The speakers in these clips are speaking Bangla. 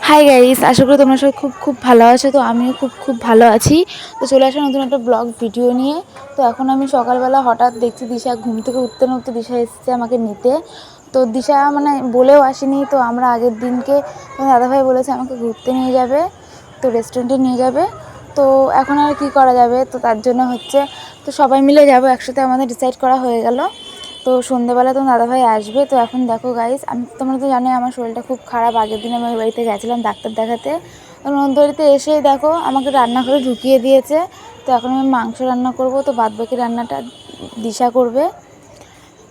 হাই গাইস, আশা করি তোমরা সবাই খুব খুব ভালো আছো। তো আমিও খুব খুব ভালো আছি। তো চলে আসলাম নতুন একটা ব্লগ ভিডিও নিয়ে। তো এখন আমি সকালবেলা হঠাৎ দেখছি দিশা ঘুম থেকে উঠতে না উঠতে দিশা এসেছে আমাকে নিতে। তো দিশা মানে বলেও আসেনি। তো আমরা আগের দিনকে দাদাভাই বলেছে আমাকে ঘুরতে নিয়ে যাবে, তো রেস্টুরেন্টে নিয়ে যাবে। তো এখন আর কি করা যাবে, তো তার জন্য হচ্ছে তো সবাই মিলে যাবো একসাথে, আমাদের ডিসাইড করা হয়ে গেল। তো সন্ধ্যেবেলা তো দাদাভাই আসবে। তো এখন দেখো গাইস, তোমরা তো জানোই আমার শরীরটা খুব খারাপ। আগের দিন আমি ওই বাড়িতে গেছিলাম ডাক্তার দেখাতে। তো নন্দবাড়িতে এসেই দেখো আমাকে রান্নাঘরে ঢুকিয়ে দিয়েছে। তো এখন আমি মাংস রান্না করব, তো বাদবাকি রান্নাটা দিশা করবে।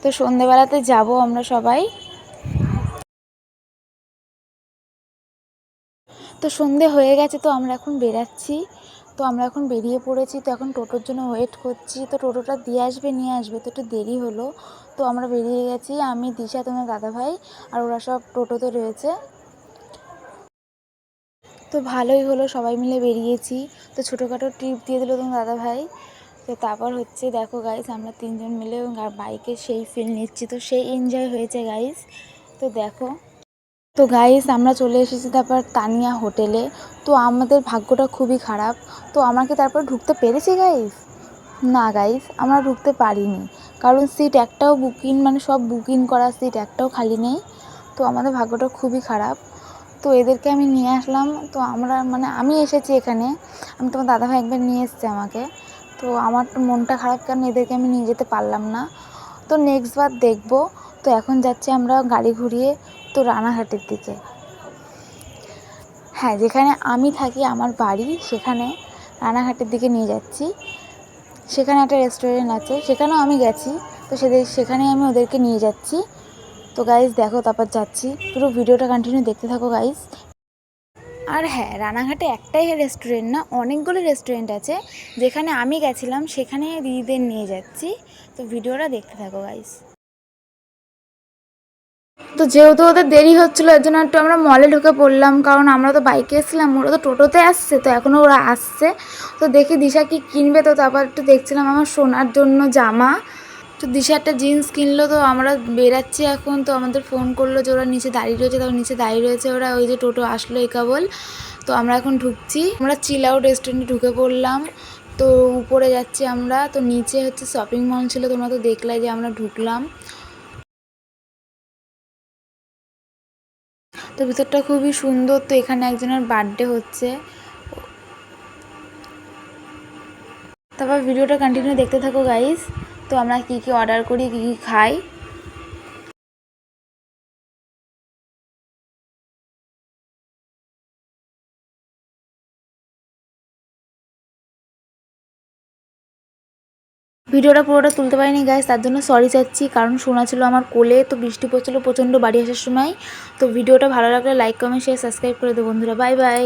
তো সন্ধ্যেবেলাতে যাব আমরা সবাই। তো সন্ধে হয়ে গেছে, তো আমরা এখন বেরাচ্ছি। তো আমরা এখন বেরিয়ে পড়েছি। তো এখন টোটোর জন্য ওয়েট করছি। তো টোটোটা দিয়ে আসবে নিয়ে আসবে, তো একটু দেরি হলো। তো আমরা বেরিয়ে গেছি, আমি দিশা তোমার দাদাভাই আর ওরা সব টোটোতে রয়েছে। তো ভালোই হলো, সবাই মিলে বেরিয়েছি। তো ছোটোখাটো ট্রিপ দিয়ে দিল তোমার দাদাভাই। তো তারপর হচ্ছে দেখো গাইস, আমরা তিনজন মিলে বাইকে সেই ফিল নিচ্ছি। তো সেই এনজয় হয়েছে গাইস। তো দেখো, তো গাইস আমরা চলে এসেছি তারপর তানিয়া হোটেলে। তো আমাদের ভাগ্যটা খুবই খারাপ। তো আমরা কি তারপর ঢুকতে পেরেছি গাইস? না গাইস, আমরা ঢুকতে পারিনি, কারণ সিট একটাও বুকিং, মানে সব বুকিং করা সিট একটাও খালি নেই। তো আমাদের ভাগ্যটা খুবই খারাপ। তো এদেরকে আমি নিয়ে আসলাম। তো আমরা মানে আমি এসেছি এখানে, আমি তোমার দাদাভাই একবার নিয়ে এসেছে আমাকে। তো আমার তো মনটা খারাপ, কারণ এদেরকে আমি নিয়ে যেতে পারলাম না। তো নেক্সট বার দেখবো। তো এখন যাচ্ছি আমরা গাড়ি ঘুরিয়ে তো রানাঘাটের দিকে। হ্যাঁ, যেখানে আমি থাকি আমার বাড়ি সেখানে রানাঘাটের দিকে নিয়ে যাচ্ছি। সেখানে একটা রেস্টুরেন্ট আছে, সেখানেও আমি গেছি। তো সেখানেই আমি ওদেরকে নিয়ে যাচ্ছি। তো গাইস দেখো, তারপর যাচ্ছি, পুরো ভিডিওটা কন্টিনিউ দেখতে থাকো গাইস। আর হ্যাঁ, রানাঘাটে একটাই রেস্টুরেন্ট না, অনেকগুলো রেস্টুরেন্ট আছে। যেখানে আমি গেছিলাম সেখানে দিদিদের নিয়ে যাচ্ছি। তো ভিডিওটা দেখতে থাকো গাইস। তো যেহেতু ওদের দেরি হচ্ছিলো, এর জন্য একটু আমরা মলে ঢুকে পড়লাম, কারণ আমরা তো বাইকে এসেছিলাম, ওরা তো টোটোতে আসছে। তো এখনও ওরা আসছে। তো দেখি দিশা কি কিনবে। তো তারপর একটু দেখছিলাম আমার সোনার জন্য জামা। তো দিশা একটা জিন্স কিনলো। তো আমরা বেরাচ্ছি এখন। তো আমাদের ফোন করলো যে ওরা নিচে দাঁড়িয়ে রয়েছে। তারপর নিচে দাঁড়িয়ে রয়েছে ওরা, ওই যে টোটো আসলো এই কেবল। তো আমরা এখন ঢুকছি, আমরা চিল আউট রেস্টুরেন্টে ঢুকে পড়লাম। তো উপরে যাচ্ছি আমরা। তো নিচে হচ্ছে শপিং মল ছিল, তোমরা তো দেখলাই যে আমরা ঢুকলাম। তো ভিতরটা খুবই সুন্দর। তো এখানে একজনের বার্থডে হচ্ছে। তারপর ভিডিওটা কন্টিনিউ দেখতে থাকো গাইস। তো আমরা কী কী অর্ডার করি, কী কী খাই। ভিডিওটা পুরোটা তুলতে পারিনি গাইস, তার জন্য সরি চাচ্ছি, কারণ শোনা ছিল আমার কোলে। তো বৃষ্টি পড়ছিল প্রচণ্ড বাড়ি আসার সময়। তো ভিডিওটা ভালো লাগলে লাইক কমেন্ট শেয়ার সাবস্ক্রাইব করে দেবো বন্ধুরা। Bye bye.